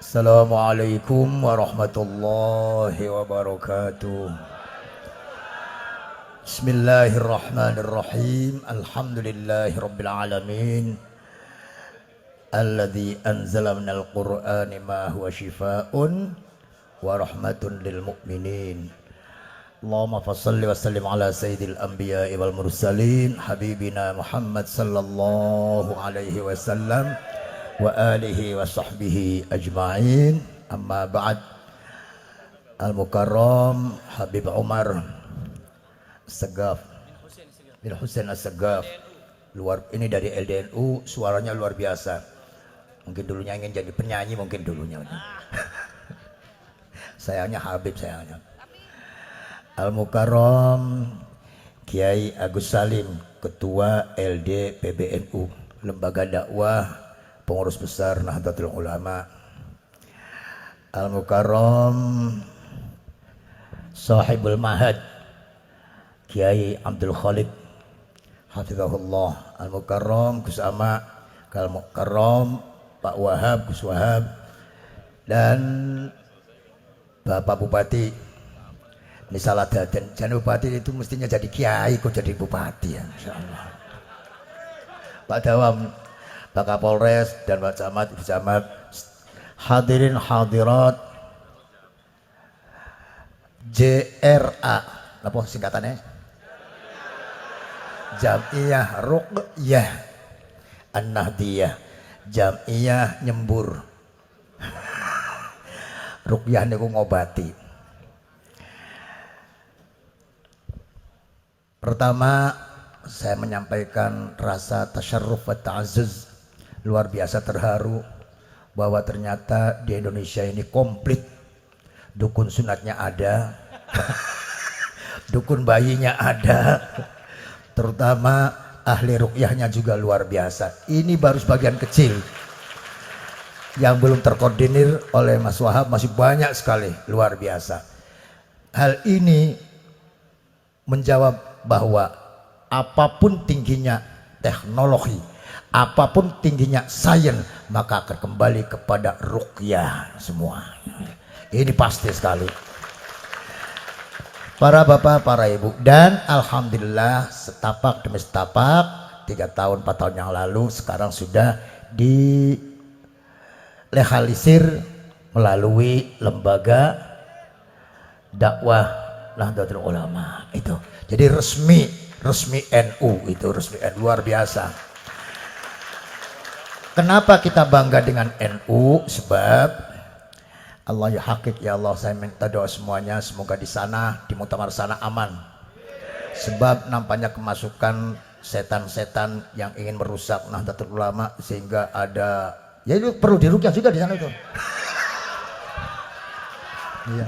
Assalamualaikum warahmatullahi wabarakatuh. Bismillahirrahmanirrahim. Alhamdulillahi rabbil alamin. Alladzi anzala minal qur'ani ma huwa shifaa'un wa rahmatun lil mu'minin. Allahumma fassalli wa sallim ala sayyidil anbiya'i wal mursalin habibina Muhammad sallallahu alaihi wasallam wa alihi wa sahbihi ajma'in. Amma ba'd. Al-Mukarram Habib Umar Segaf bin Husain As-Segaf, luar ini dari LDNU, suaranya luar biasa. Mungkin dulunya ingin jadi penyanyi, mungkin dulunya. Sayangnya Habib, sayangnya. Al-Mukarram Kiai Agus Salim, Ketua LD PBNU, Lembaga Dakwah Pengurus Besar Nahdlatul Ulama. Al-Mukarram Sahibul Mahad Kiai Abdul Khalid hafizahullah. Al-Mukarram Gus Ama, Al-Mukarram Pak Wahab, Gus Wahab, dan Bapak Bupati. Ini salah daden, jadi bupati itu mestinya jadi kiai kok jadi bupati ya, insyaallah. Pak Dawam, Pak Kapolres dan Pak Camat, Ibu Camat, hadirin hadirat JRA, apa singkatannya? Jam'iyah Ruqyah An-Nahdiyah, Jam'iyah nyembur. Ruqyah niku ngobati. Pertama, saya menyampaikan rasa tasyarruf wa ta'azzuz, luar biasa terharu bahwa ternyata di Indonesia ini komplit. Dukun sunatnya ada, dukun bayinya ada, terutama ahli ruqyahnya juga luar biasa. Ini baru sebagian kecil yang belum terkoordinir oleh Mas Wahab, masih banyak sekali, luar biasa. Hal ini menjawab bahwa apapun tingginya teknologi, apapun tingginya sains, maka akan kembali kepada ruqyah semua. Ini pasti sekali. Para bapak, para ibu, dan alhamdulillah setapak demi setapak, 3 tahun 4 tahun yang lalu sekarang sudah dilegalisir melalui lembaga dakwah Nahdlatul Ulama itu. Jadi resmi NU, itu resmi NU, luar biasa. Kenapa kita bangga dengan NU? Sebab Allah ya hakik, ya Allah, saya minta doa semuanya semoga di sana, di muktamar sana aman. Sebab nampaknya kemasukan setan-setan yang ingin merusak Nahdlatul Ulama, sehingga ada, ya itu perlu diruqyah juga di sana itu. Iya.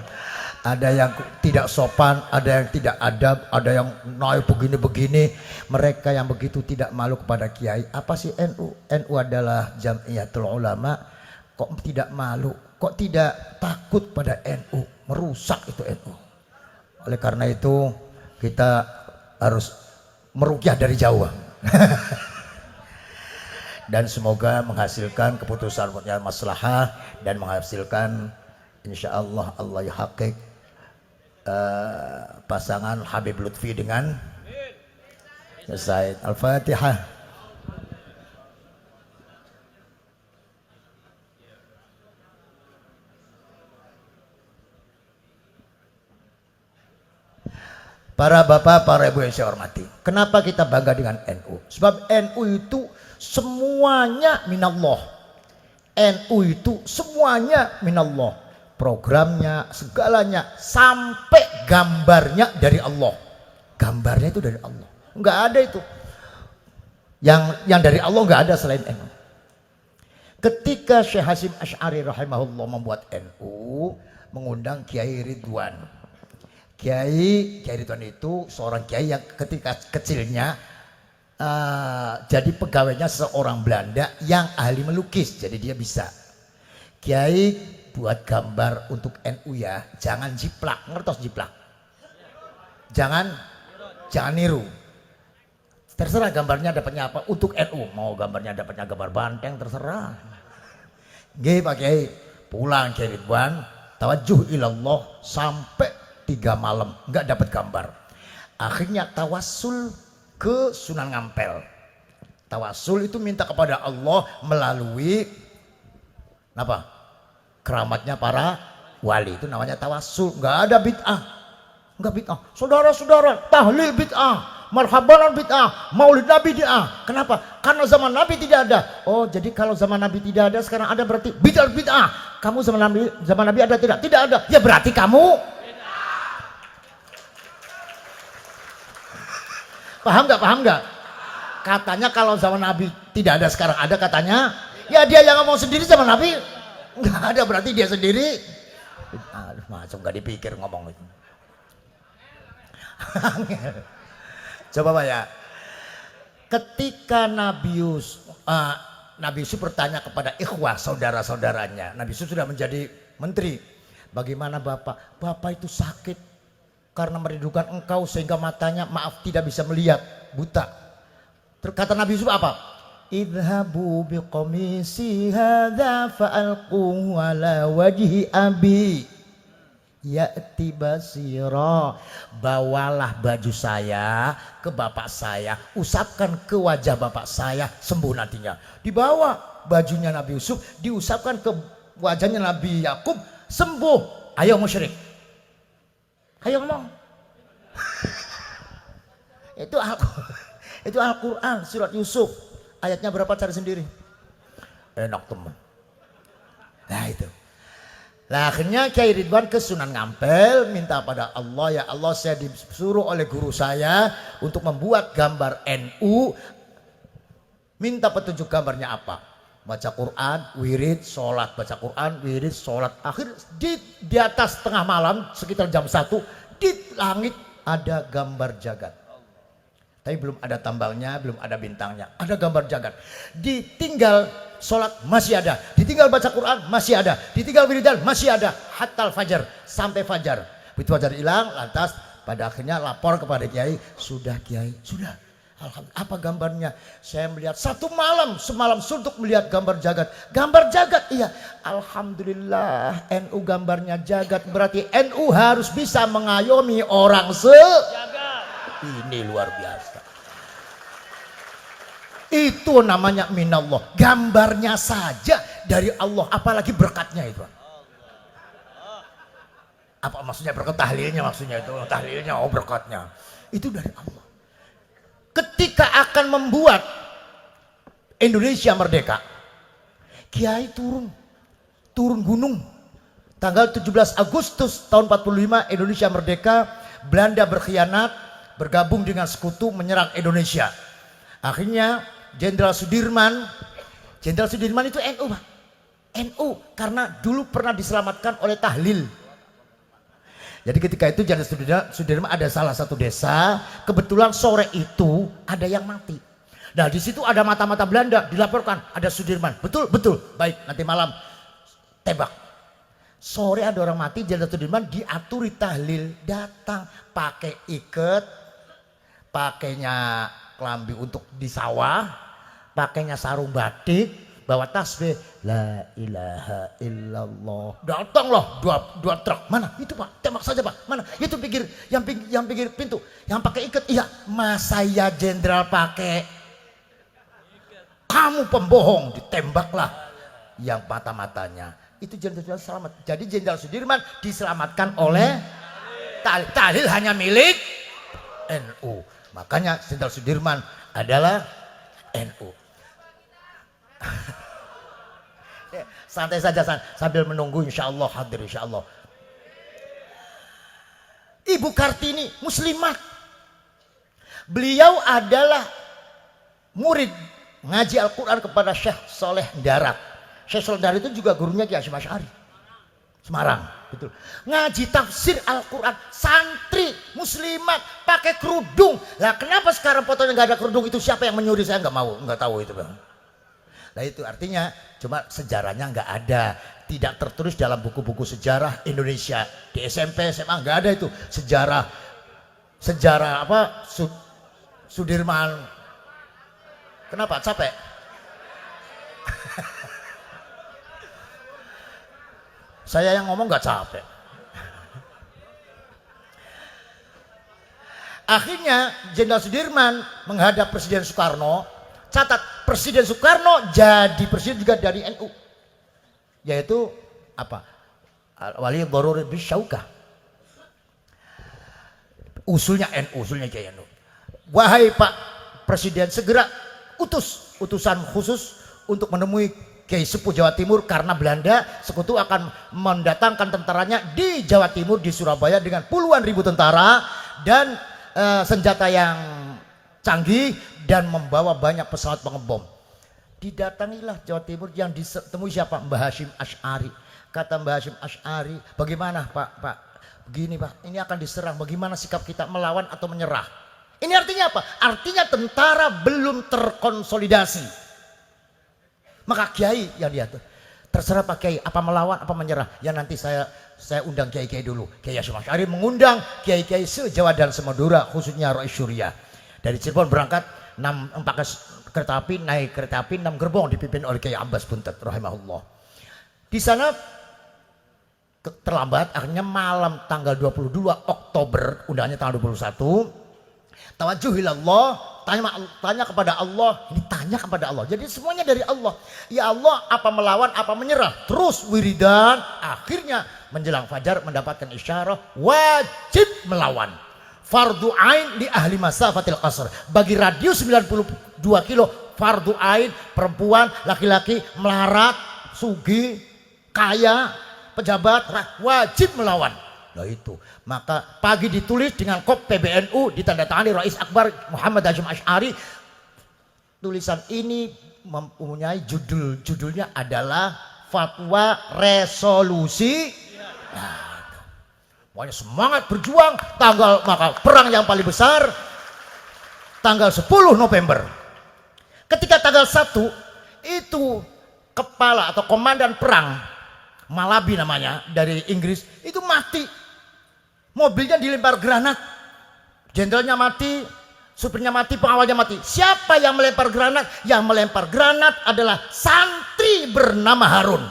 Ada yang tidak sopan, ada yang tidak adab, ada yang naik begini-begini. Mereka yang begitu tidak malu kepada kiai. Apa sih NU? NU adalah Jam'iyatul Ulama. Kok tidak malu? Kok tidak takut pada NU? Merusak itu NU. Oleh karena itu kita harus meruqyah dari jauh. Dan semoga menghasilkan keputusan yang maslahah dan menghasilkan insyaallah Allah ya hakik pasangan Habib Lutfi dengan Said. Al-Fatihah. Para bapak, para ibu yang saya hormati, kenapa kita bangga dengan NU? Sebab NU itu semuanya minallah. NU itu semuanya minallah. Programnya, segalanya, sampai gambarnya dari Allah. Gambarnya itu dari Allah. Enggak ada itu. Yang dari Allah enggak ada selain NU. Ketika Syekh Hasyim Asy'ari rahimahullah membuat NU, mengundang Kiai Ridwan. Kiai Ridwan itu seorang kiai yang ketika kecilnya jadi pegawainya seorang Belanda yang ahli melukis. Jadi dia bisa. Kiai, buat gambar untuk NU ya, jangan jiplak, ngertos jiplak, jangan niru. Terserah gambarnya dapatnya apa untuk NU, mau gambarnya dapatnya gambar banteng terserah. Nggih Pak Kiai, pulang Kiai Ridwan, tawajuh ilallah sampai 3 malam nggak dapat gambar. Akhirnya tawassul ke Sunan Ngampel. Tawassul itu minta kepada Allah melalui apa? Keramatnya para wali, itu namanya tawassul. Nggak ada bid'ah, nggak bid'ah. Saudara-saudara, tahlil bid'ah, marhaban bid'ah, maulid Nabi bid'ah. Kenapa? Karena zaman Nabi tidak ada. Oh, jadi kalau zaman Nabi tidak ada, sekarang ada berarti bid'ah. Kamu zaman Nabi ada tidak? Tidak ada. Ya berarti kamu paham nggak? Katanya kalau zaman Nabi tidak ada, sekarang ada katanya. Ya dia yang ngomong sendiri zaman Nabi nggak ada, berarti dia sendiri. Aduh, macam nggak dipikir ngomong itu. Coba Pak ya. Ketika Nabi Yusuf bertanya kepada ikhwah saudara-saudaranya. Nabi Yusuf sudah menjadi menteri. Bagaimana Bapak? Bapak itu sakit karena merindukan engkau sehingga matanya maaf tidak bisa melihat, buta. Kata Nabi Yusuf apa? Idhabu biqamisi hadza fa'alquhu ala wajhi abi ya'ti basira. Bawalah baju saya ke bapak saya, usapkan ke wajah bapak saya, sembuh nantinya. Dibawa bajunya Nabi Yusuf, diusapkan ke wajahnya Nabi Yakub, sembuh. Ayo musyrik, ayo ngomong. Itu Al-Quran surat Yusuf. Ayatnya berapa cari sendiri. Enak teman. Nah itu. Nah akhirnya Kiai Ridwan ke Sunan Ngampel minta pada Allah, ya Allah saya disuruh oleh guru saya untuk membuat gambar NU. Minta petunjuk gambarnya apa? Baca Quran, wirid, sholat. Baca Quran, wirid, sholat. Akhir di atas tengah malam sekitar jam 1 di langit ada gambar jagat. Tapi belum ada tambalnya, belum ada bintangnya. Ada gambar jagat. Ditinggal sholat masih ada. Ditinggal baca Quran masih ada. Ditinggal wiridan masih ada. Hatta fajar, sampai fajar. Begitu fajar hilang, lantas pada akhirnya lapor kepada Kiai. Sudah Kiai, sudah. Alhamdulillah. Apa gambarnya? Saya melihat semalam suntuk melihat gambar jagat. Gambar jagat, iya. Alhamdulillah NU gambarnya jagat. Berarti NU harus bisa mengayomi orang jagat. Ini luar biasa. Itu namanya minallah. Gambarnya saja dari Allah, apalagi berkatnya itu. Apa maksudnya berkat? Tahlilnya maksudnya itu. Tahlilnya, oh berkatnya. Itu dari Allah. Ketika akan membuat Indonesia merdeka, Kiai turun gunung. Tanggal 17 Agustus tahun 45 Indonesia merdeka. Belanda berkhianat, bergabung dengan sekutu menyerang Indonesia. Akhirnya Jenderal Sudirman itu NU Pak. NU karena dulu pernah diselamatkan oleh tahlil. Jadi ketika itu Jenderal Sudirman ada salah satu desa, kebetulan sore itu ada yang mati. Nah di situ ada mata-mata Belanda, dilaporkan ada Sudirman. Betul, baik nanti malam tembak. Sore ada orang mati, Jenderal Sudirman diaturi tahlil, datang pakai iket, pakainya kelambi untuk di sawah, pakainya sarung batik, bawa tasbih, la ilaha illallah. Datang loh dua truk. Mana? Itu Pak, tembak saja Pak. Mana? Itu yang pinggir pintu, yang pakai ikat. Iya, masa ya jenderal pakai? Kamu pembohong, ditembaklah yang mata-matanya. Itu jenderal selamat. Jadi Jenderal Sudirman diselamatkan oleh tahlil hanya milik NU. Makanya Jenderal Sudirman adalah NU. Santai saja sambil menunggu insya Allah hadir insya Allah. Ibu Kartini muslimat. Beliau adalah murid ngaji Al-Quran kepada Syekh Soleh Darat. Syekh Soleh Darat itu juga gurunya Kiai Hasyim Asy'ari. Semarang, betul. Ngaji tafsir Al-Quran, santri muslimat pakai kerudung. Lah kenapa sekarang fotonya nggak ada kerudung? Itu siapa yang menyuruh? Saya nggak tahu itu Bang. Nah itu artinya cuma sejarahnya nggak ada, tidak tertulis dalam buku-buku sejarah Indonesia. Di SMP SMA nggak ada itu sejarah apa Sudirman. Kenapa capek? Saya yang ngomong nggak capek. Akhirnya Jenderal Sudirman menghadap Presiden Soekarno. Catat, Presiden Soekarno jadi presiden juga dari NU, yaitu apa? Wali Dharur Bisyaukah. Usulnya NU, usulnya Kiai NU. Wahai Pak Presiden, segera utusan khusus untuk menemui Kiai Sepuh Jawa Timur, karena Belanda sekutu akan mendatangkan tentaranya di Jawa Timur, di Surabaya dengan puluhan ribu tentara dan senjata yang canggih dan membawa banyak pesawat pengebom. Didatangilah Jawa Timur, yang ditemui siapa? Mbah Hashim Asy'ari. Kata Mbah Hashim Asy'ari, bagaimana Pak? Begini Pak, ini akan diserang, bagaimana sikap kita, melawan atau menyerah? Ini artinya apa? Artinya tentara belum terkonsolidasi. Maka Kiai yang diatur, terserah Pak Kiai, apa melawan apa menyerah. Ya nanti saya undang Kiai-Kiai dulu. Kiai Hashim Asy'ari mengundang Kiai-Kiai se-Jawa dan se-Madura, khususnya Rais Syuriah. Dari Cirebon berangkat 4 kereta api, naik kereta api 6 gerbong dipimpin oleh Kiai Abbas Buntet rahimahullah. Di sana terlambat, akhirnya malam tanggal 22 Oktober, undangannya tanggal 21. Tawajuh ilallah, tanya kepada Allah, ini tanya kepada Allah. Jadi semuanya dari Allah. Ya Allah, apa melawan, apa menyerah. Terus wiridan, akhirnya menjelang fajar mendapatkan isyarah wajib melawan. Fardu ain di ahli masafatil qasr. Bagi radius 92 kilo, fardu ain, perempuan, laki-laki, melarat, sugih, kaya, pejabat, wajib melawan. Nah itu, maka pagi ditulis dengan kop PBNU, ditandatangani Rais Akbar Muhammad Hashim Asy'ari. Tulisan ini mempunyai judulnya adalah Fatwa Resolusi. Nah, pokoknya semangat berjuang. Maka perang yang paling besar tanggal 10 November. Ketika tanggal 1 itu kepala atau komandan perang Malabi namanya dari Inggris itu mati. Mobilnya dilempar granat. Jenderalnya mati, supirnya mati, pengawalnya mati. Siapa yang melempar granat? Yang melempar granat adalah santri bernama Harun.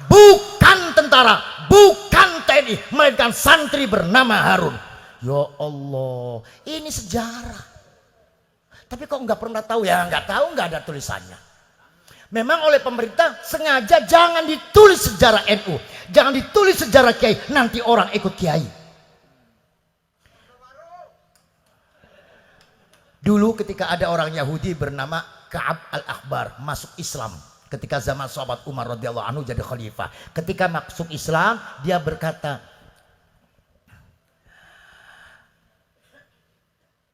Bukan tentara, bukan TNI, melainkan santri bernama Harun. Ya Allah, ini sejarah. Tapi kok nggak pernah tahu? Ya nggak tahu, nggak ada tulisannya. Memang oleh pemerintah sengaja jangan ditulis sejarah NU, jangan ditulis sejarah Kiai, nanti orang ikut Kiai. Dulu ketika ada orang Yahudi bernama Ka'ab al-Akhbar masuk Islam ketika zaman sahabat Umar radhiyallahu anhu jadi khalifah. Ketika masuk Islam dia berkata,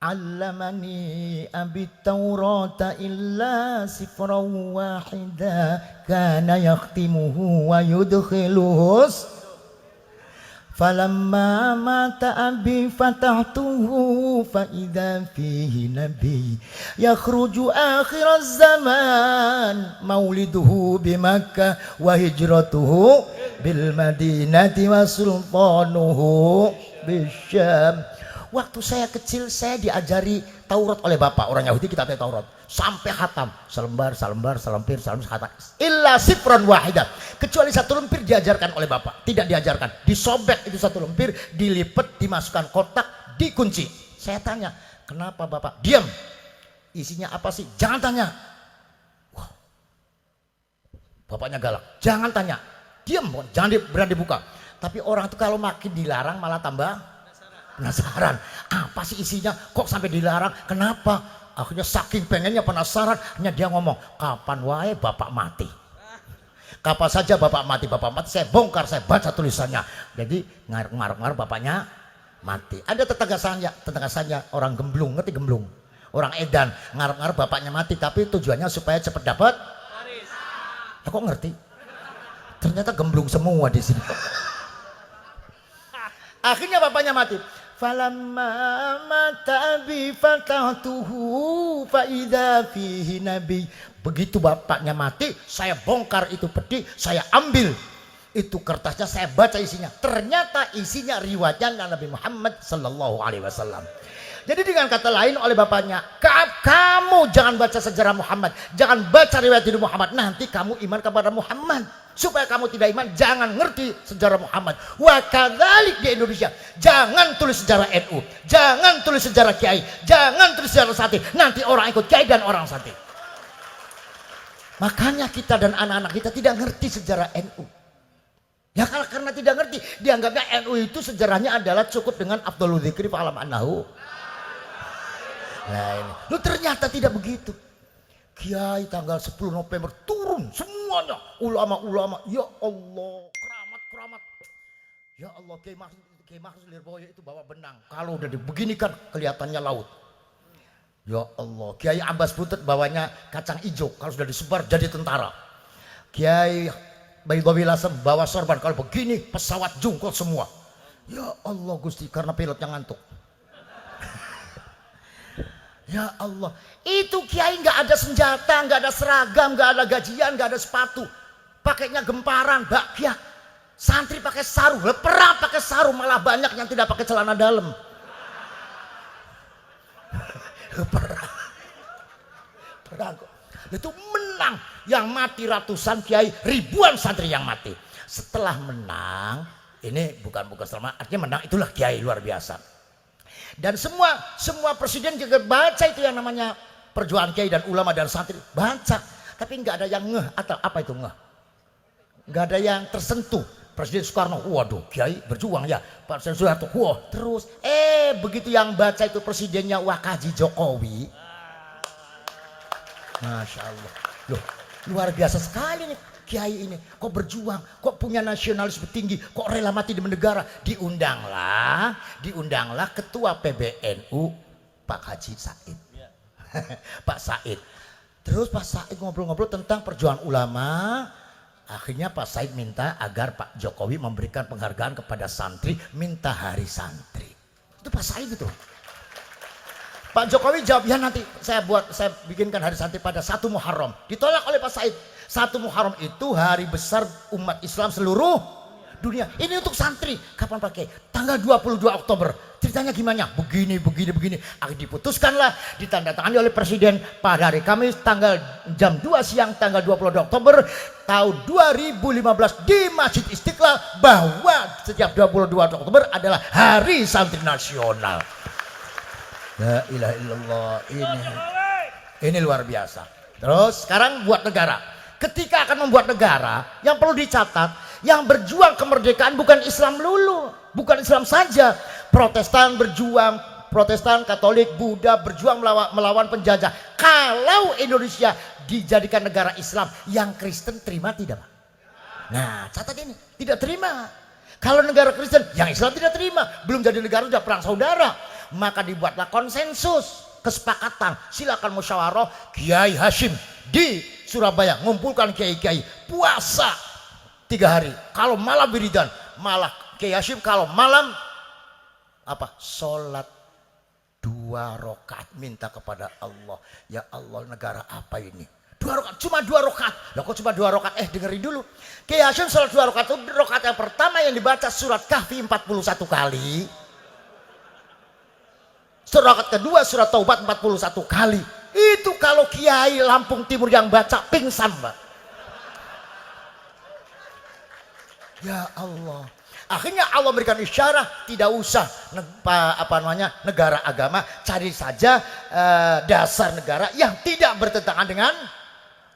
Allamani abi Taurata illa sifran wahida kana yakhtimuhu wa yudkhiluhus falamma mata abi fatahtuhu fa idza fihi nabi yakhruju akhir zaman mauliduhu bi Makkah wa hijratuhu bil Madinati wa sultanuhu bisyam. Waktu saya kecil saya diajari Taurat oleh bapak, orang Yahudi kita tahu Taurat sampai khatam, selembar, selempir, khatam. Illa sifran wahidah, kecuali satu lempir diajarkan oleh bapak, tidak diajarkan. Disobek itu satu lempir, dilipat, dimasukkan kotak, dikunci. Saya tanya, kenapa bapak? Diam. Isinya apa sih? Jangan tanya. Wah. Bapaknya galak. Jangan tanya. Diam, jangan berani dibuka. Tapi orang itu kalau makin dilarang malah tambah penasaran, apa sih isinya, kok sampai dilarang, kenapa? Akhirnya saking pengennya penasaran, hanya dia ngomong, kapan wae bapak mati, kapan saja bapak mati, saya bongkar, saya baca tulisannya. Jadi ngarep-ngarep bapaknya mati. Ada tetangga saya orang gemblung, ngerti gemblung, orang edan, ngarep-ngarep bapaknya mati, tapi tujuannya supaya cepat dapat. Ya kok ngerti? Ternyata gemblung semua di sini. Akhirnya bapaknya mati. Falamma mata bi fatahtuhu fa idza fihi nabi. Begitu bapaknya mati, saya bongkar itu peti, saya ambil itu kertasnya, saya baca isinya. Ternyata isinya riwayatnya Nabi Muhammad sallallahu alaihi wasallam. Jadi dengan kata lain oleh bapaknya, kamu jangan baca sejarah Muhammad, jangan baca riwayat hidup Muhammad, nanti kamu iman kepada Muhammad. Supaya kamu tidak iman, jangan ngerti sejarah Muhammad. Wa kadzalik di Indonesia, jangan tulis sejarah NU, jangan tulis sejarah Kiai, jangan tulis sejarah Santri. Nanti orang ikut Kiai dan orang Santri. Makanya kita dan anak-anak kita tidak ngerti sejarah NU. Ya karena tidak ngerti, dianggapnya NU itu sejarahnya adalah cukup dengan Afdhalul Dzikri fa'alam annahu. Nah ini, lu ternyata tidak begitu. Kiai tanggal 10 November turun semuanya, ulama-ulama, ya Allah, keramat-keramat. Ya Allah, Kiai Maksud Lirboyo itu bawa benang. Kalau udah dibeginikan kelihatannya laut. Ya Allah, Kiai Abbas Butet bawanya kacang hijau, kalau sudah disebar jadi tentara. Kiai Baidowi Lasem bawa sorban, kalau begini pesawat jungkul semua. Ya Allah Gusti, karena pilotnya ngantuk. Ya Allah, itu Kiai nggak ada senjata, nggak ada seragam, nggak ada gajian, nggak ada sepatu, pakainya gemparan, bakya. Santri pakai sarung, perang pakai sarung, malah banyak yang tidak pakai celana dalam. Perang kok. Itu menang, yang mati ratusan kiai, ribuan santri yang mati. Setelah menang, ini bukan selama, artinya menang itulah kiai luar biasa. Dan semua presiden juga baca itu yang namanya perjuangan kiai dan ulama dan santri, baca. Tapi nggak ada yang ngeh atau apa itu ngeh, nggak ada yang tersentuh. Presiden Soekarno, waduh kiai berjuang ya. Pak Presiden Soeharto, wah terus. Begitu yang baca itu presidennya Wakaji Jokowi, Masya Allah, loh luar biasa sekali nih kiai ini. Kok berjuang, kok punya nasionalisme tinggi, kok rela mati demi negara. Diundanglah ketua PBNU Pak Haji Said. Pak Said. Terus Pak Said ngobrol-ngobrol tentang perjuangan ulama. Akhirnya Pak Said minta agar Pak Jokowi memberikan penghargaan kepada santri, minta hari santri. Itu Pak Said itu. Pak Jokowi jawab, ya nanti saya bikinkan hari santri pada 1 Muharram. Ditolak oleh Pak Said. 1 Muharram itu hari besar umat Islam seluruh dunia. Ini untuk santri. Kapan pakai? Tanggal 22 Oktober. Ceritanya gimana? Begini. Akhirnya diputuskanlah, ditandatangani oleh Presiden pada hari Kamis tanggal jam 2 siang tanggal 22 Oktober tahun 2015 di Masjid Istiqlal bahwa setiap 22 Oktober adalah Hari Santri Nasional. La ilaha illallah, ini luar biasa. Terus sekarang buat negara. Ketika akan membuat negara, yang perlu dicatat, yang berjuang kemerdekaan bukan Islam lulu, bukan Islam saja. Protestan berjuang, Protestan, Katolik, Buddha berjuang melawan penjajah. Kalau Indonesia dijadikan negara Islam, yang Kristen terima tidak, Pak? Nah, catat ini, tidak terima. Kalau negara Kristen, yang Islam tidak terima. Belum jadi negara sudah perang saudara. Maka dibuatlah konsensus, kesepakatan, silakan musyawarah. Kiai Hashim di Surabaya ngumpulkan kiai-kiai puasa 3 hari. Kalau malam wiridan, malah Kiai Hashim kalau malam apa? Sholat 2 rakaat minta kepada Allah. Ya Allah, negara apa ini? 2 rakaat, cuma 2 rakaat. Lah kok cuma 2 rakaat? Dengerin dulu. Kiai Hashim sholat 2 rakaat itu rakaat yang pertama yang dibaca surat Kahfi 41 kali. Surat kedua surat Taubat 41 kali. Itu kalau kiai Lampung Timur yang baca pingsan, Pak. Ya Allah. Akhirnya Allah memberikan isyarat, tidak usah negara agama, cari saja dasar negara yang tidak bertentangan dengan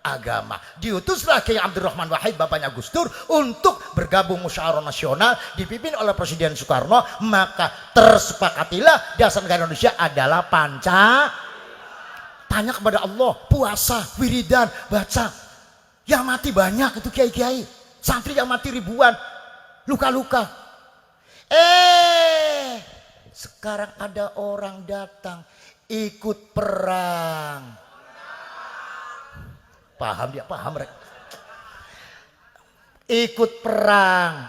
agama. Diutuslah Kiai Abdurrahman Wahid, bapaknya Gus Dur, untuk bergabung musyawarah nasional dipimpin oleh Presiden Soekarno. Maka tersepakatilah dasar negara Indonesia adalah tanya kepada Allah, puasa, wiridan, baca. Yang mati banyak itu kiai-kiai, santri yang mati ribuan, luka-luka. Sekarang ada orang datang ikut perang. Paham dia, paham mereka. Ikut perang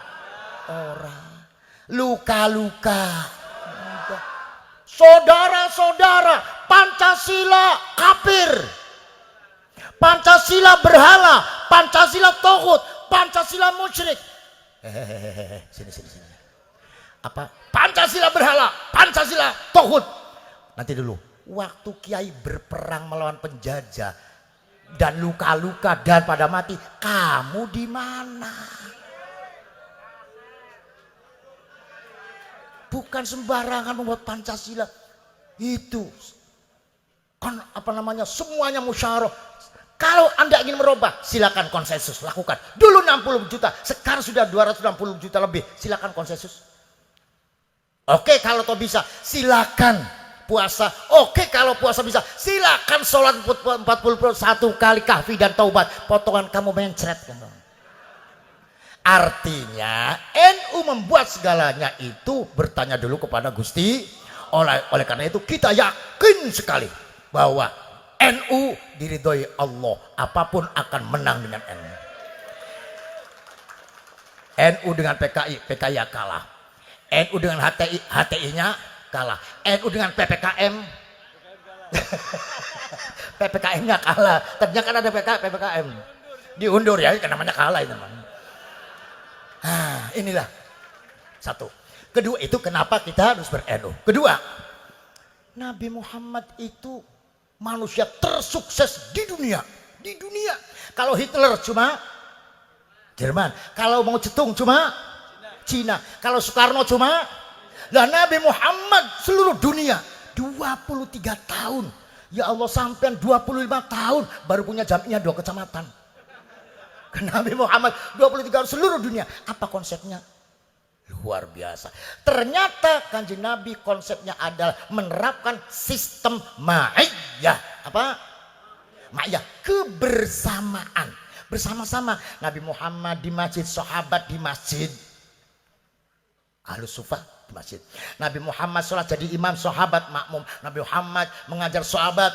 orang, luka-luka. Saudara-saudara, Pancasila kafir, Pancasila berhala, Pancasila toghut, Pancasila musyrik. Sini. Apa? Pancasila berhala, Pancasila toghut. nanti dulu. Waktu Kiai berperang melawan penjajah dan luka-luka dan pada mati, kamu di mana? Bukan sembarangan membuat Pancasila. Itu kan apa namanya, semuanya musyawarah. Kalau Anda ingin merubah, silakan konsensus, lakukan. Dulu 60 juta, sekarang sudah 260 juta lebih, silakan konsensus. Oke, kalau toh bisa, silakan puasa. Oke, kalau puasa bisa, silakan sholat 41 kali kahfi dan taubat. Potongan kamu mencret. Artinya NU membuat segalanya itu bertanya dulu kepada Gusti. Oleh karena itu kita yakin sekali bahwa NU diridhoi Allah, apapun akan menang dengan NU. NU dengan PKI, PKI kalah. NU dengan HTI, HTI-nya kalah. NU dengan PPKM, PPKM-nya kalah. Ternyata kan ada PPKM, diundur ya, kan namanya kalah itu. Nah, inilah satu. Kedua, itu kenapa kita harus ber-NU. Kedua, Nabi Muhammad itu manusia tersukses di dunia. Di dunia. Kalau Hitler cuma Jerman, kalau mau Cetung cuma Cina, kalau Soekarno cuma. Lah Nabi Muhammad seluruh dunia 23 tahun. Ya Allah, sampai 25 tahun baru punya jamiah 2 kecamatan. Nabi Muhammad 23 tahun seluruh dunia. Apa konsepnya? Luar biasa. Ternyata Kanjeng Nabi konsepnya adalah menerapkan sistem ma'iyah. Apa? Ma'iyah, kebersamaan. Bersama-sama. Nabi Muhammad di masjid, sahabat di masjid, Ahlus Sufah di masjid. Nabi Muhammad sholat jadi imam, sahabat makmum. Nabi Muhammad mengajar sahabat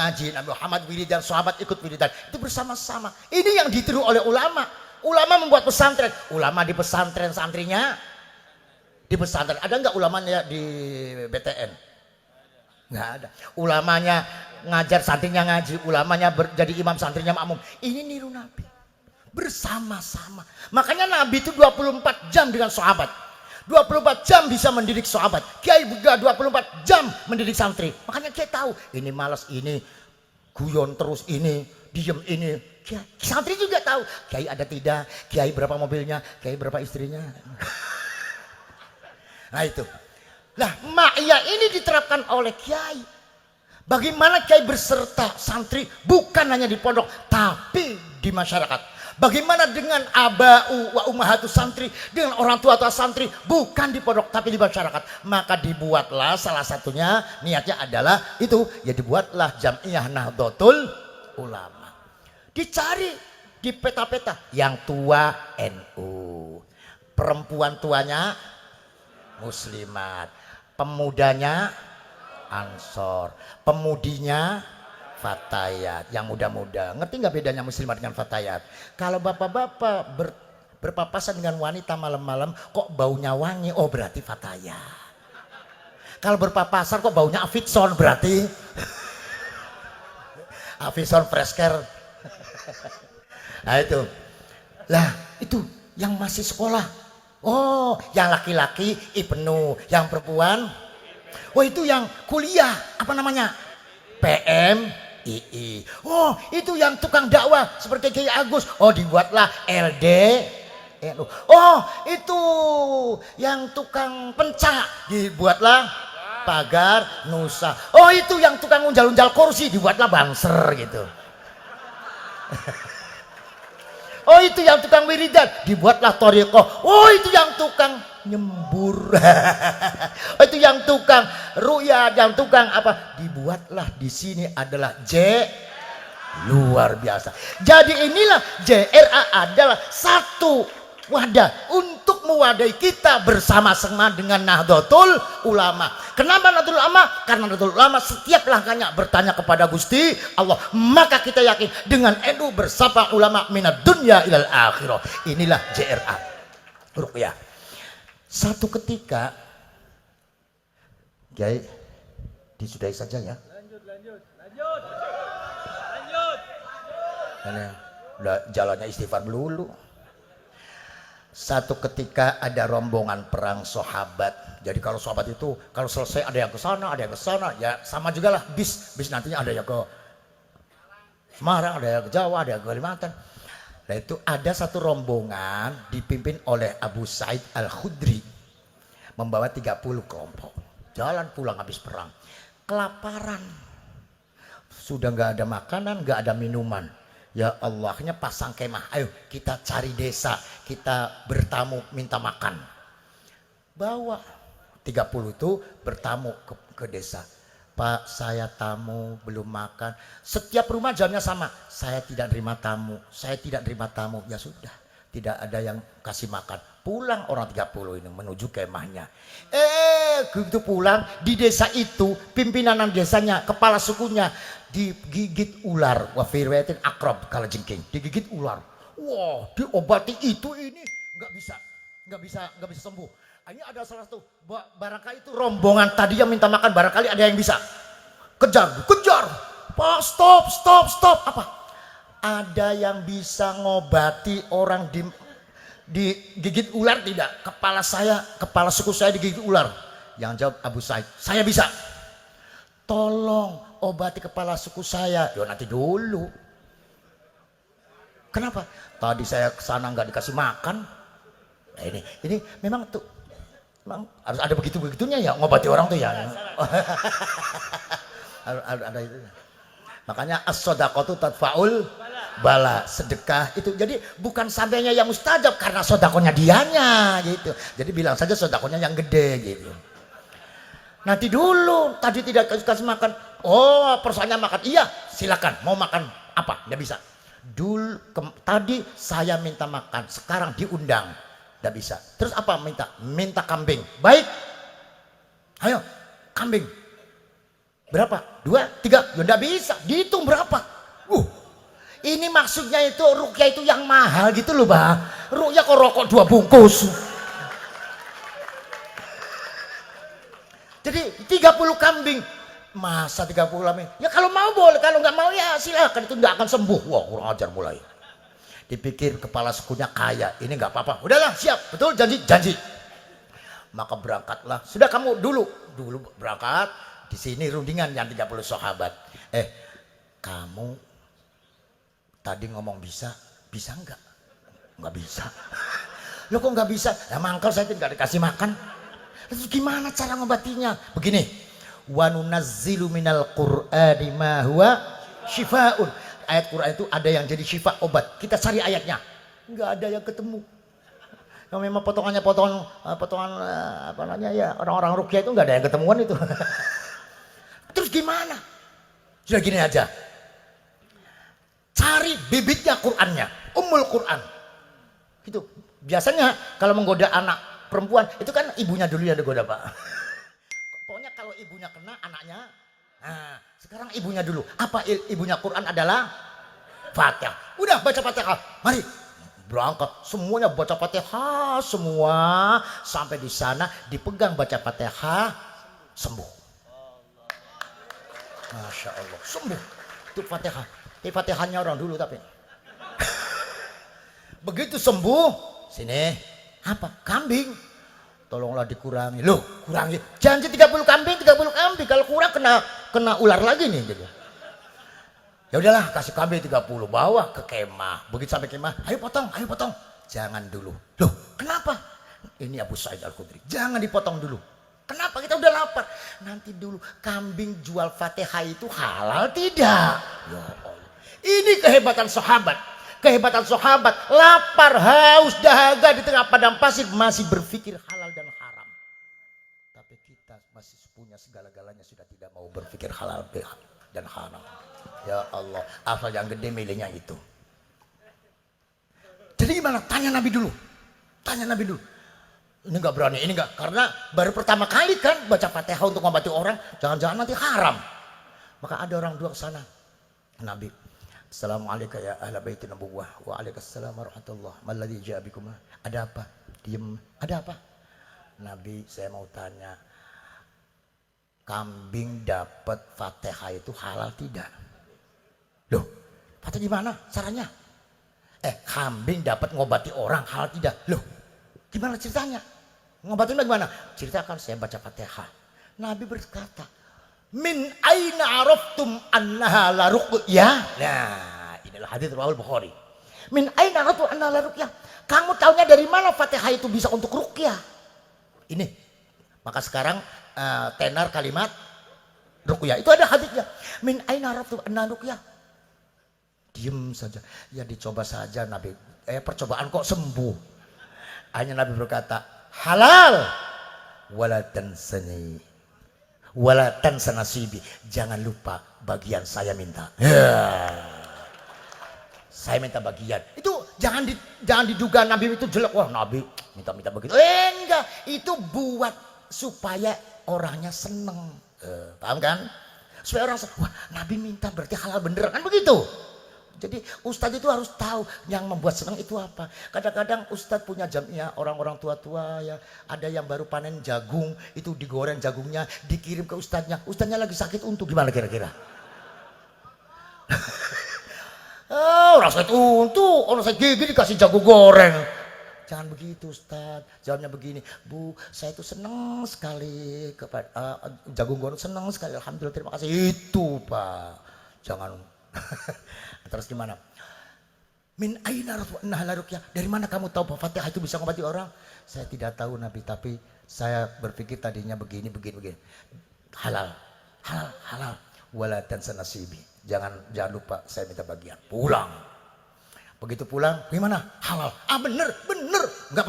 ngaji. Nabi Muhammad wiridan, sahabat ikut wiridan. Itu bersama-sama. Ini yang ditiru oleh ulama. Ulama membuat pesantren. Ulama di pesantren, santrinya di pesantren. Ada nggak ulamanya di BTN? Nggak ada. Ulamanya ngajar, santrinya ngaji. Ulamanya jadi imam, santrinya makmum. Ini niru Nabi. Bersama-sama. Makanya Nabi itu 24 jam dengan sahabat. 24 jam bisa mendidik sahabat. Kiai juga 24 jam mendidik santri. Makanya Kiai tahu ini malas, ini guyon terus, ini diem, ini Kiai. Santri juga tahu Kiai ada tidak, Kiai berapa mobilnya, Kiai berapa istrinya. Nah itu. Lah ma'iyah ini diterapkan oleh Kiai. Bagaimana Kiai berserta santri bukan hanya di pondok tapi di masyarakat. Bagaimana dengan aba'u wa ummahatu santri, dengan orang tua santri bukan di pondok tapi di masyarakat. Maka dibuatlah, salah satunya niatnya adalah itu, ya dibuatlah Jam'iyah Nahdlatul Ulama. Dicari di peta-peta yang tua NU, perempuan tuanya Muslimat, pemudanya Ansor, pemudinya Fatayat, yang muda-muda. Ngerti nggak bedanya Muslimat dengan Fatayat? Kalau bapak-bapak berpapasan dengan wanita malam-malam kok baunya wangi, oh berarti Fatayat. Kalau berpapasan kok baunya Afitson, berarti Afitson Fresh Care. Nah itu. Lah itu yang masih sekolah. Oh, yang laki-laki Ibnu, yang perempuan, oh itu yang kuliah, apa namanya? PMII. Oh, itu yang tukang dakwah seperti Kiai Agus. Oh, dibuatlah LD. Oh, itu yang tukang pencak, dibuatlah Pagar Nusa. Oh, itu yang tukang unjal-unjal kursi, dibuatlah Banser gitu. Oh, itu yang tukang wiridan, dibuatlah Thariqah. Oh, itu yang tukang nyembur. Oh, itu yang tukang ru'ya, yang tukang apa, dibuatlah di sini adalah luar biasa. Jadi inilah JRA adalah satu wadah untuk mewadahi kita bersama-sama dengan Nahdlatul Ulama. Kenapa Nahdlatul Ulama? Karena Nahdlatul Ulama setiap langkahnya bertanya kepada Gusti Allah. Maka kita yakin dengan NU bersama ulama minad dunya ilal akhirah. Inilah JRA ruqyah. Satu ketika, Kiai, disudahi saja ya. Lanjut. Ini udah jalannya istighfar melulu. Satu ketika ada rombongan perang sahabat. Jadi kalau sahabat itu kalau selesai ada yang ke sana, ada yang ke sana, ya sama juga lah bis nantinya ada yang ke Semarang, ada yang ke Jawa, ada yang ke Kalimantan. Nah itu ada satu rombongan dipimpin oleh Abu Sa'id Al-Khudri membawa 30 kelompok. Jalan pulang habis perang. Kelaparan. Sudah nggak ada makanan, nggak ada minuman. Ya Allahnya pasang kemah. Ayo kita cari desa, kita bertamu minta makan. Bawa 30 itu bertamu ke desa. Pak, saya tamu belum makan. Setiap rumah jawabnya sama. Saya tidak nerima tamu. Saya tidak nerima tamu. Ya sudah, tidak ada yang kasih makan. Pulang orang 30 ini menuju kemahnya. Begitu pulang di desa itu pimpinan desanya, kepala sukunya digigit ular. Wa fi riwayatin akrab kala jengking. Digigit ular. Wah, diobati itu ini nggak bisa sembuh. Ini ada salah satu barangkali itu rombongan tadi yang minta makan, barangkali ada yang bisa kejar Pak, stop apa ada yang bisa ngobati orang digigit ular? Tidak. Kepala suku saya digigit ular. Yang jawab Abu Sa'id, saya bisa. Tolong obati kepala suku saya. Yo nanti dulu. Kenapa? Tadi saya kesana nggak dikasih makan. Nah, ini memang tuh memang harus ada begitunya ya ngobati orang tuh ya. ada itu. Makanya as-shadaqatu tadfa'ul bala, sedekah itu. Jadi bukan sampainya yang mustajab karena sodakonya dianya gitu. Jadi bilang saja sodakonya yang gede gitu. Nanti dulu, tadi tidak kasih makan. Oh, persoalannya makan. Iya, silakan. Mau makan apa? Nggak bisa. Tadi saya minta makan, sekarang diundang. Nggak bisa. Terus apa minta? Minta kambing. Baik. Ayo, kambing. Berapa? 2, 3. Ya nggak bisa. Dihitung berapa? Ini maksudnya itu rukyah itu yang mahal gitu loh, Bang. Rukyah kok rokok 2 bungkus. Jadi 30 kambing. Masa 30 kambing? Ya kalau mau boleh, kalau nggak mau ya silakan, itu nggak akan sembuh. Wah, kurang ajar mulai. Dipikir kepala sukunya kaya, ini nggak apa-apa. Udahlah, siap, betul, janji. Maka berangkatlah. Sudah kamu dulu berangkat. Di sini rundingan yang 30 sahabat. Kamu tadi ngomong bisa nggak? Nggak bisa. Lo kok nggak bisa? Ya mangkal saya tidak dikasih makan. Terus gimana cara ngobatinya? Begini. Wa nunazzilu minal qur'ani ma huwa syifaun. Ayat Quran itu ada yang jadi syifa, obat. Kita cari ayatnya. Nggak ada yang ketemu. Yang memang potongan apa namanya ya, orang-orang rukyah itu nggak ada yang ketemuan itu. Terus gimana? Sudah gini aja. Cari bibitnya Qur'annya, Ummul Qur'an. Gitu. Biasanya kalau menggoda anak perempuan itu kan ibunya dulu yang digoda, Pak. Pokoknya kalau ibunya kena, anaknya. Nah, sekarang ibunya dulu. Apa ibunya Quran adalah Fatihah. Udah baca Fatihah. Mari berangkat. Semuanya baca Fatihah semua. Sampai di sana dipegang baca Fatihah, sembuh. Masya Allah, sembuh. Itu Fatihah. Ini Fatihahnya orang dulu tapi. Begitu sembuh, sini apa? Kambing. Tolonglah dikurangi. Loh, kurangi. Janji 30 kambing. Kalau kurang kena ular lagi nih gitu. Ya udahlah, kasih kambing 30, bawa ke kemah. Begitu sampai kemah, ayo potong. Jangan dulu. Loh, kenapa? Ini Abu Sa'id Al-Khudri. Jangan dipotong dulu. Kenapa? Kita udah lapar. Nanti dulu, kambing jual Fatihah itu halal tidak? Ya Allah. Ini kehebatan sahabat. Lapar, haus, dahaga di tengah padang pasir masih berpikir halal dan haram. Tapi kita masih punya segala-galanya, sudah tidak mau berpikir halal dan haram. Ya Allah, asal yang gede milihnya itu. Jadi gimana? Tanya Nabi dulu. Ini nggak berani, ini nggak, karena baru pertama kali kan baca Fatihah untuk mengobati orang, jangan-jangan nanti haram. Maka ada orang dua ke sana. Nabi, Assalamualaikum ya ahla baiti nubuwah. Waalaikumsalam warahmatullah. Malladzi ja'a bikum? Ada apa? Diem. Ada apa? Nabi, saya mau tanya. Kambing dapat Fatihah itu halal tidak? Loh, Fatihah gimana caranya? Kambing dapat ngobati orang halal tidak? Loh, Gimana ceritanya? Ngobatin bagaimana? Ceritakan saya baca Fatihah. Nabi berkata, min aina araftum annaha la ruqyah. Nah, inilah hadis riwayat Bukhari. Min aina araftum annaha la ruqyah. Kamu tahunya dari mana Fatihah itu bisa untuk ruqyah? Ini. Maka sekarang tenar kalimat ruqyah itu ada hadisnya. Min aina araftum annaha ruqyah. Diam saja. Ya dicoba saja Nabi. Percobaan kok sembuh. Hanya Nabi berkata, halal wala tansani wala tansanasibi, jangan lupa bagian saya minta. Saya minta bagian. Itu jangan diduga Nabi itu jelek. Wah, Nabi minta begitu. Enggak, itu buat supaya orangnya seneng. Paham kan? Supaya orang seneng. Wah, Nabi minta berarti halal bener kan begitu. Jadi ustadz itu harus tahu yang membuat senang itu apa. Kadang-kadang ustadz punya jamnya, orang-orang tua-tua ya, ada yang baru panen jagung, itu digoreng jagungnya, dikirim ke ustadznya. Ustadznya lagi sakit untu, gimana kira-kira? Orang sakit untu, orang sakit gigi dikasih jagung goreng. Jangan begitu ustadz, jawabnya begini, Bu, saya itu senang sekali kepada jagung goreng, senang sekali, alhamdulillah, terima kasih. Itu Pak, jangan. Terus gimana? Min aina la ruqyah? Dari mana kamu tahu bahwa Fatihah itu bisa mengobati orang? Saya tidak tahu Nabi, tapi saya berpikir tadinya begini. Halal. Wala tansanasibi. Jangan lupa saya minta bagian. Pulang. Begitu pulang, gimana? Halal. Bener. Nggak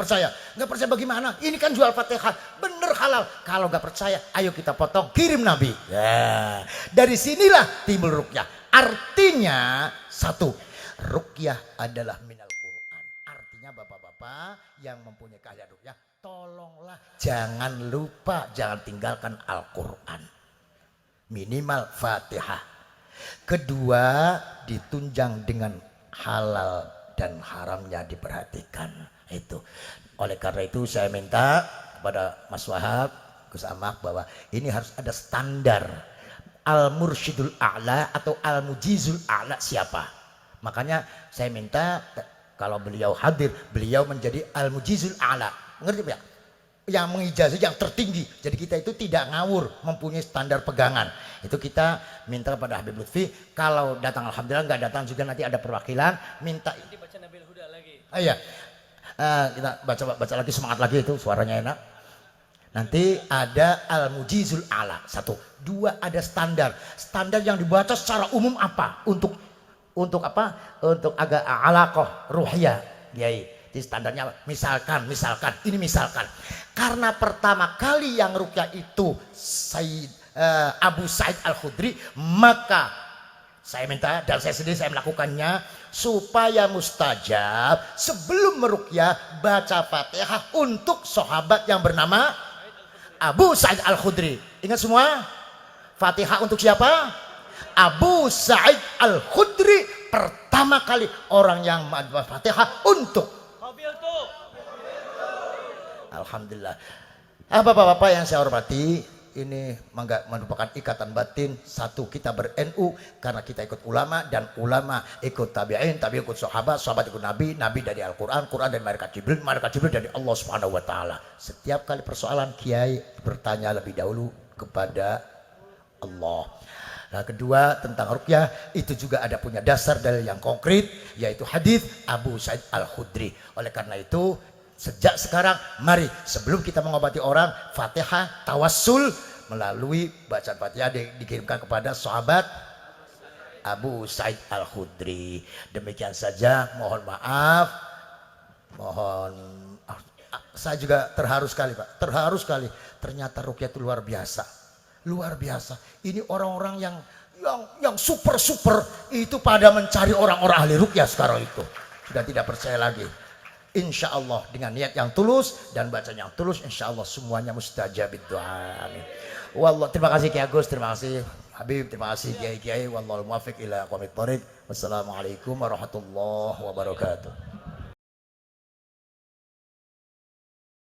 percaya bagaimana? Ini kan jual Fatihah. Bener halal. Kalau nggak percaya, ayo kita potong, kirim Nabi. Ya. Dari sinilah timbul ruqyah. Artinya satu, ruqyah adalah minal Quran. Artinya bapak-bapak yang mempunyai keahlian ruqyah, tolonglah jangan lupa, jangan tinggalkan Al-Quran. Minimal Fatihah. Kedua, ditunjang dengan halal dan haramnya diperhatikan. Itu. Oleh karena itu saya minta kepada Mas Wahab, Gus Amak, bahwa ini harus ada standar. Al-Mursyidul A'la atau Al-Mujizul A'la siapa? Makanya saya minta kalau beliau hadir, beliau menjadi Al-Mujizul A'la. Ngerti ya? Yang mengijazah yang tertinggi. Jadi kita itu tidak ngawur, mempunyai standar pegangan. Itu kita minta kepada Habib Lutfi. Kalau datang, alhamdulillah, nggak datang juga nanti ada perwakilan. Minta. Ini baca Nabil Huda lagi. Iya. Kita baca lagi, semangat lagi, itu suaranya enak. Nanti ada Al-Mujizul A'la. Satu. Dua, ada standar yang dibaca secara umum apa untuk apa, untuk agak alaqah ruhiyah, Kiai. Jadi standarnya apa? Misalkan karena pertama kali yang ruqyah itu Abu Sa'id Al-Khudri, maka saya minta dan saya sendiri saya melakukannya supaya mustajab sebelum meruqyah baca Fatihah untuk sahabat yang bernama Abu Sa'id Al-Khudri. Ingat semua? Fatihah untuk siapa? Abu Sa'id Al-Khudri, pertama kali orang yang membaca Fatihah untuk. Alhamdulillah. Bapak-bapak yang saya hormati, ini merupakan ikatan batin. Satu, kita ber-NU karena kita ikut ulama, dan ulama ikut tabi'in, tabi'in ikut sahabat, sahabat ikut nabi, nabi dari Al-Quran, Quran dari malaikat Jibril dari Allah Subhanahu wa taala. Setiap kali persoalan, kiai bertanya lebih dahulu kepada Allah. Nah, kedua, tentang ruqyah itu juga ada punya dasar dalil yang konkret, yaitu hadis Abu Sa'id Al-Khudri. Oleh karena itu, sejak sekarang mari sebelum kita mengobati orang, Fatihah tawassul melalui bacaan Fatihah dikirimkan kepada sahabat Abu Sa'id Al-Khudri. Demikian saja, mohon maaf. Saya juga terharu sekali Pak, terharu sekali. Ternyata ruqyah itu luar biasa. Luar biasa. Ini orang-orang yang super itu pada mencari orang-orang ahli ruqyah sekarang itu. Sudah tidak percaya lagi. Insya Allah dengan niat yang tulus dan bacaan yang tulus, insya Allah semuanya mustajab doa. Amin. Wallah, terima kasih Kiai Agus, terima kasih Habib, terima kasih Kiai-Kiai. Wallahul muwaffiq ila aqwamit thoriq. Wassalamualaikum warahmatullahi wabarakatuh.